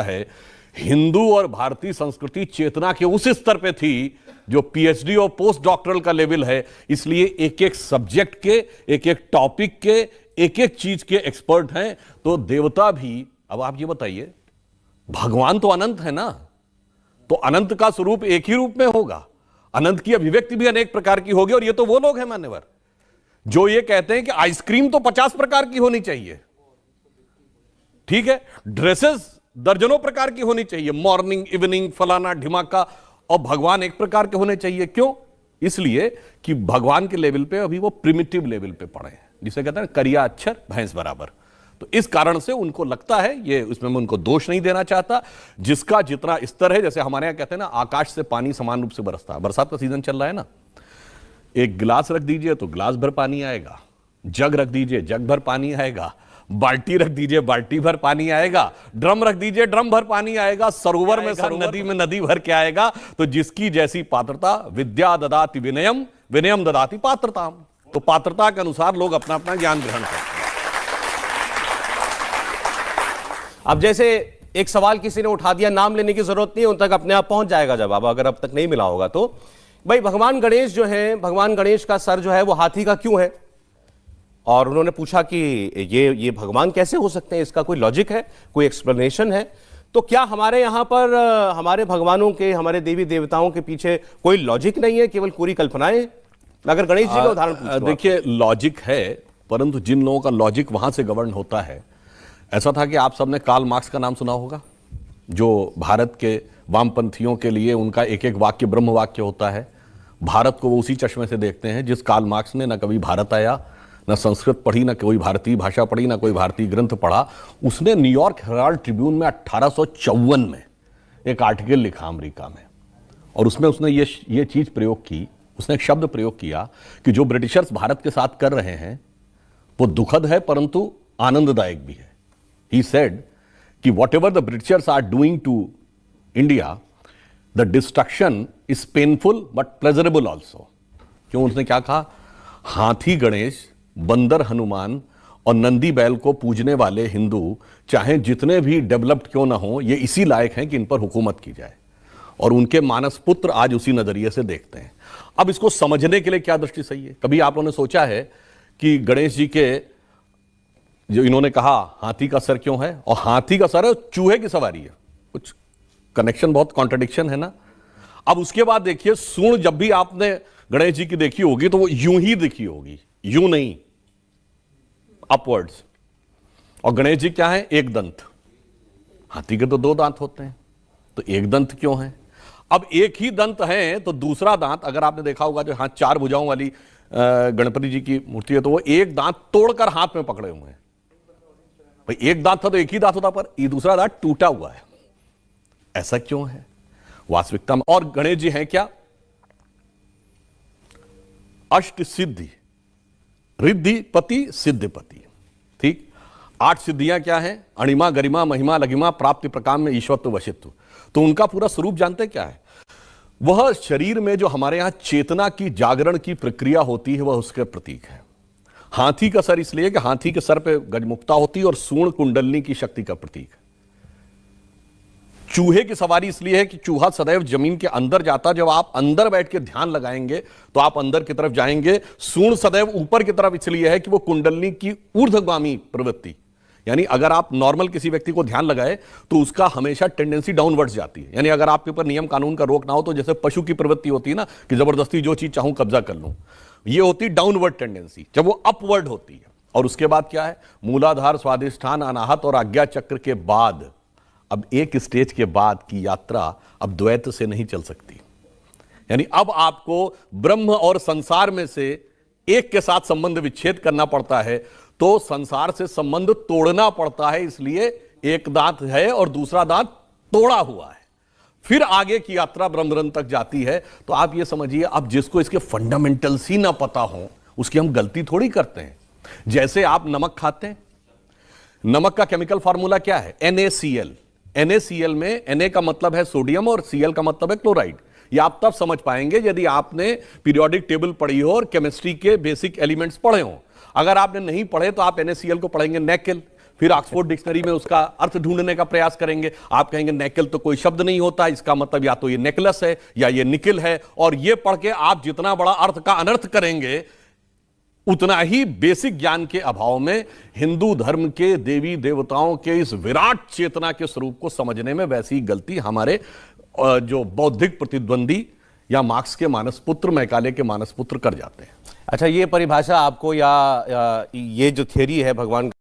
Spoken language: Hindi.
है हिंदू और भारतीय संस्कृति चेतना के उस स्तर पे थी जो पीएचडी और पोस्ट डॉक्टरल का लेवल है। इसलिए एक एक सब्जेक्ट के, एक एक टॉपिक के, एक एक चीज के एक्सपर्ट हैं। तो देवता भी, अब आप ये बताइए, भगवान तो अनंत है ना, तो अनंत का स्वरूप एक ही रूप में होगा, अनंत की अभिव्यक्ति भी अनेक प्रकार की होगी। और ये तो वो लोग हैं मान्यवर जो ये कहते हैं कि आइसक्रीम तो 50 प्रकार की होनी चाहिए, ठीक है, ड्रेसेस दर्जनों प्रकार की होनी चाहिए, मॉर्निंग इवनिंग फलाना ढिमाका, और भगवान एक प्रकार के होने चाहिए। क्यों? इसलिए कि भगवान के लेवल पे अभी वो प्रिमिटिव लेवल पे पड़े हैं, जिसे कहते हैं करिया अक्षर भैंस बराबर। तो इस कारण से उनको लगता है, ये उसमें मैं उनको दोष नहीं देना चाहता, जिसका जितना स्तर है, जैसे हमारे यहां कहते हैं ना, आकाश से पानी समान रूप से बरसता है। बरसात का सीजन चल रहा है ना, एक गिलास रख दीजिए तो गिलास भर पानी आएगा, जग रख दीजिए जग भर पानी आएगा, बाल्टी रख दीजिए बाल्टी भर पानी आएगा, ड्रम रख दीजिए ड्रम भर पानी आएगा, सरोवर में नदी में नदी भर के आएगा। तो जिसकी जैसी पात्रता, विद्या ददाति विनयम, विनयम ददाति पात्रताम। तो पात्रता के अनुसार लोग अपना अपना ज्ञान ग्रहण करते हैं। अब जैसे एक सवाल किसी ने उठा दिया, नाम लेने की जरूरत नहीं है, उन तक अपने आप पहुंच जाएगा जवाब, अगर अब तक नहीं मिला होगा तो। भाई भगवान गणेश जो है, भगवान गणेश का सर जो है वो हाथी का क्यों है? और उन्होंने पूछा कि ये भगवान कैसे हो सकते हैं, इसका कोई लॉजिक है, कोई एक्सप्लेनेशन है? तो क्या हमारे यहां पर हमारे भगवानों के, हमारे देवी देवताओं के पीछे कोई लॉजिक नहीं है, केवल पूरी कल्पनाएं? अगर गणेश जी का उदाहरण पूछूं, देखिए लॉजिक है, परंतु जिन लोगों का लॉजिक वहां से गवर्न होता है, ऐसा था कि आप सबने कार्ल मार्क्स का नाम सुना होगा, जो भारत के वामपंथियों के लिए उनका एक एक वाक्य ब्रह्म वाक्य होता है। भारत को वो उसी चश्मे से देखते हैं जिस कार्ल मार्क्स ने न कभी भारत आया, न संस्कृत पढ़ी, न कोई भारतीय भाषा पढ़ी, न कोई भारतीय ग्रंथ पढ़ा। उसने न्यूयॉर्क हेराल्ड ट्रिब्यून में 1854 में एक आर्टिकल लिखा अमेरिका में, और उसमें उसने ये चीज प्रयोग की, उसने एक शब्द प्रयोग किया कि जो ब्रिटिशर्स भारत के साथ कर रहे हैं वो दुखद है परंतु आनंददायक भी है। He said कि whatever the Britishers are doing to India, the destruction is painful but pleasurable also। क्यों? उसने क्या कहा? हाथी गणेश, बंदर हनुमान और नंदी बैल को पूजने वाले हिंदू चाहे जितने भी डेवलप्ड क्यों ना हो, ये इसी लायक हैं कि इन पर हुकूमत की जाए। और उनके मानस पुत्र आज उसी नजरिए से देखते हैं। अब इसको समझने के लिए क्या दृष्टि सही है? कभी आप लोगों ने सोचा है कि गणेश जी के जो इन्होंने कहा हाथी का सर क्यों है, और हाथी का सर है चूहे की सवारी है, कुछ कनेक्शन, बहुत कॉन्ट्रडिक्शन है ना। अब उसके बाद देखिए, सूंड जब भी आपने गणेश जी की देखी होगी तो वो यूं ही दिखी होगी, यूं नहीं, अपवर्ड्स। और गणेश जी क्या है? एक दंत। हाथी के तो दो दांत होते हैं, तो एक दंत क्यों है? अब एक ही दंत है तो दूसरा दांत, अगर आपने देखा होगा जो हाथ चार भुजाओं वाली गणपति जी की मूर्ति है, तो वो एक दांत तोड़कर हाथ में पकड़े हुए हैं। भाई एक दांत था तो एक ही दांत होता, पर ये दूसरा दांत टूटा हुआ है। ऐसा क्यों है वास्तविकता में? और गणेश जी हैं क्या? अष्ट सिद्धि, रिद्धिपति सिद्धिपति, ठीक। 8 सिद्धियां क्या हैं? अणिमा गरिमा महिमा लघिमा प्राप्ति प्रकाम में ईश्वरत्व वशित्व। तो उनका पूरा स्वरूप जानते क्या है? वह शरीर में जो हमारे यहां चेतना की जागरण की प्रक्रिया होती है, वह उसके प्रतीक है। हाथी का सर इसलिए कि हाथी के सर पे गजमुक्ता होती है और सूर्ण कुंडलनी की शक्ति का प्रतीक है। चूहे की सवारी इसलिए है कि चूहा सदैव जमीन के अंदर जाता, जब आप अंदर बैठ के ध्यान लगाएंगे तो आप अंदर की तरफ जाएंगे। सूर्ण सदैव ऊपर की तरफ इसलिए है कि वो कुंडलनी की ऊर्ध्वगामी प्रवृत्ति, यानी अगर आप नॉर्मल किसी व्यक्ति को ध्यान लगाए तो उसका हमेशा टेंडेंसी डाउनवर्ड्स जाती है। यानी अगर आपके ऊपर नियम कानून का रोक ना हो, तो जैसे पशु की प्रवृत्ति होती है ना कि जबरदस्ती जो चीज चाहूं कब्जा कर लूं, ये होती डाउनवर्ड टेंडेंसी, जब वो अपवर्ड होती है। और उसके बाद क्या है? मूलाधार, स्वादिष्ठान, अनाहत और आज्ञा चक्र के बाद, अब एक स्टेज के बाद की यात्रा अब द्वैत से नहीं चल सकती। यानी अब आपको ब्रह्म और संसार में से एक के साथ संबंध विच्छेद करना पड़ता है, तो संसार से संबंध तोड़ना पड़ता है। इसलिए एक दांत है और दूसरा दांत तोड़ा हुआ है, फिर आगे की यात्रा ब्रह्मरंध तक जाती है। तो आप ये समझिए, अब जिसको इसके फंडामेंटल्स ही ना पता हो, उसकी हम गलती थोड़ी करते हैं। जैसे आप नमक खाते हैं, नमक का केमिकल फार्मूला क्या है? NaCl। NaCl में Na का मतलब है सोडियम और Cl का मतलब है क्लोराइड। ये आप तब समझ पाएंगे यदि आपने पीरियोडिक टेबल पढ़ी हो और केमिस्ट्री के बेसिक एलिमेंट्स पढ़े हो। अगर आपने नहीं पढ़े तो आप NaCl को पढ़ेंगे नेकेल, फिर ऑक्सफोर्ड डिक्शनरी में उसका अर्थ ढूंढने का प्रयास करेंगे। आप कहेंगे नेकल तो कोई शब्द नहीं होता, इसका मतलब या तो ये नेकलेस है या ये निकिल है, और ये पढ़ के आप जितना बड़ा अर्थ का अनर्थ करेंगे, उतना ही बेसिक ज्ञान के अभाव में हिंदू धर्म के देवी देवताओं के इस विराट चेतना के स्वरूप को समझने में वैसी गलती हमारे जो बौद्धिक प्रतिद्वंदी या मार्क्स के मानसपुत्र, मैकाले के मानसपुत्र कर जाते हैं। अच्छा, ये परिभाषा आपको या ये जो थियरी है भगवान